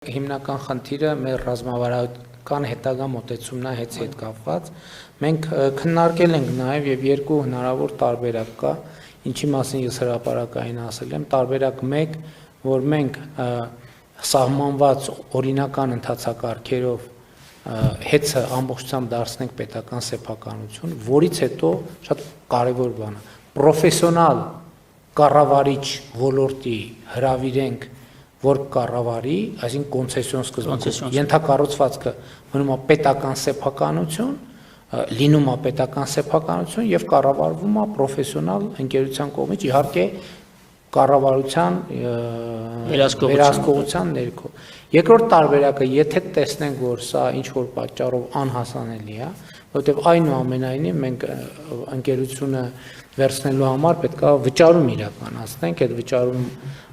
Հիմնական խնդիրը մեր ռազմավարական հետագա մոտեցումն է հետ կապված։ Մենք քննարկել ենք նաև եւ երկու հնարավոր տարբերակ կա, ինչի մասին ես հրապարակային ասել եմ, տարբերակ 1, որ մենք սահմանված օրինական ընթացակարգերով հետը ամբողջությամբ դարձնենք պետական սեփականություն, որից հետո շատ կարևոր բան է, պրոֆեսիոնալ կառավարիչ ոլորտի հրավիրենք որ կառավարի, այսինքն կոնցեսիոն սկզբունքով ենթակառուցվածքը մնում է պետական սեփականություն, լինում է պետական սեփականություն եւ կառավարվում է պրոֆեսիոնալ ընկերության կողմից, իհարկե կառավարության վերահսկողության ներքո։ Երկրորդ տարբերակը, եթե տեսնենք, որ սա ինչ որ պատճառով անհասանելի է, որովհետեւ այնուամենայնիվ մենք ընկերությունը վերցնելու համար պետք է վճարում իրականացնենք, այդ վճարում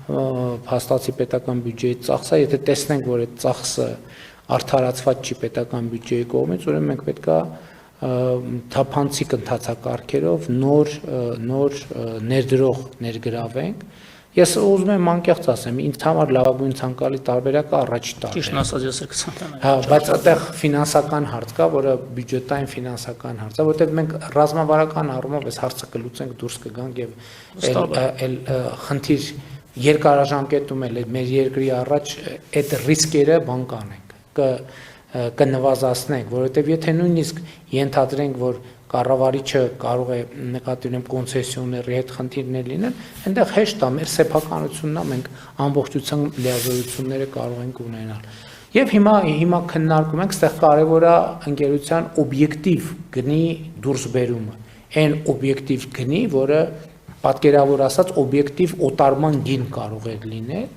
փաստացի պետական բյուջեի ծախսը, եթե տեսնենք, որ այդ ծախսը արդարացված չի պետական բյուջեի կողմից, ուրեմն մենք պետք է թափանցիկ ընթացակարգերով նոր ներդրող ներգրավենք։ Ես ուզում եմ անկեղծ ասեմ, ինձ համար լավագույն ցանկալի տարբերակը առաջի տարբերակն է։ Ճիշտ ասած, ես կցանկանամ։ Հա, բայց այդտեղ ֆինանսական հարց կա, որը բյուջետային ֆինանսական հարց է, որտեղ մենք ռազմավարական առումով այս հարցը կլուծենք, դուրս կգանք եւ այլ խնդիր երկարաժամկետում էլ մեր երկրի առաջ այդ ռիսկերը բան կանենք, կնվազացնենք, որովհետեւ եթե նույնիսկ ենթադրենք, որ կառավարիչը կարող է նկատի ունեմ կոնցեսիոների հետ խնդիրներ լինեն, այնտեղ հեշտ է մեր սեփականությունն է, մենք ամբողջությամբ լիազորությունները կարող ենք ունենալ։ Եվ հիմա քննարկում ենք, այստեղ կարևոր է ընկերության օբյեկտիվ գնի դուրսբերումը, այն օբյեկտիվ գնի, որը պատկերավոր ասած օբյեկտիվ օտարման գին կարող է լինել,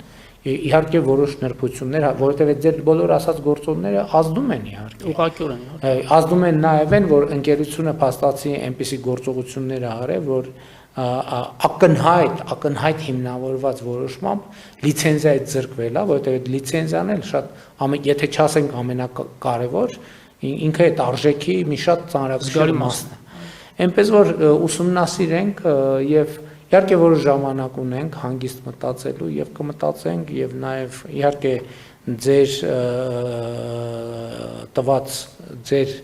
իհարկե որոշ նրբություններ, որովհետև այդ ձեր բոլոր ասած գործոնները ազդում են իհարկե։ Ուղղակիորեն։ Ազդում են նաև են, որ ընկերությունը փաստացի այնպիսի գործողություններ արե, որ ակնհայտ հիմնավորված որոշմամբ լիցենզիայից զրկվել է, որովհետև այդ լիցենզիան էլ շատ եթե չասենք ամենակարևոր, ինքը այդ արժեքի մի շատ ծանրակշիռ մասն է։ Այնպես որ ուսումնասիրենք եւ իհարկե որոշ ժամանակ ունենք հանգիստ մտածելու եւ կմտածենք եւ նաեւ իհարկե ձեր տված ձեր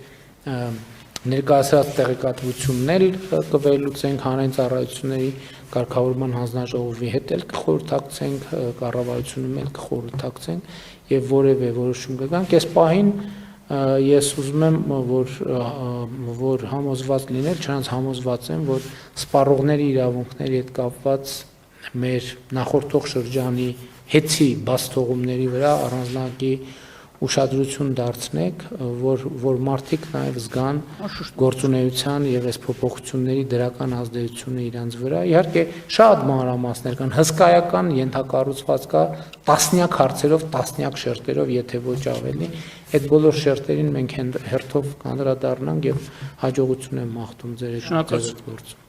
ներկայացրած տեղեկատվությունն էլ կվերլուծենք հանրային ծառայությունների կարգավորման հանձնաժողովի հետ էլ կխորհրդակցենք, կառավարությունում էլ կխորհրդակցենք եւ որևէ որոշում կգանք, այս պահին ես ուզում եմ, որ համոզված լինել, չնայած համոզված եմ, որ սպառողների իրավունքների հետ կապված մեր նախորդող շրջանի հետի բաց թողումների վրա առանձնակի ուշադրություն դարձնեք, որ մարդիկ նաև զգան գործունեության եւ այս փոփոխությունների դրական ազդեցությունը իրենց վրա։ Իհարկե շատ մանրամասներ կան, հսկայական ենթակառուցված կա տասնյակ հարցերով, տասնյակ շերտերով, եթե ոչ ավելի, այդ բոլոր շերտերին մենք հերթով կանդրադառնանք եւ հաջողություն եմ մաղթում ձեր այդ գործում։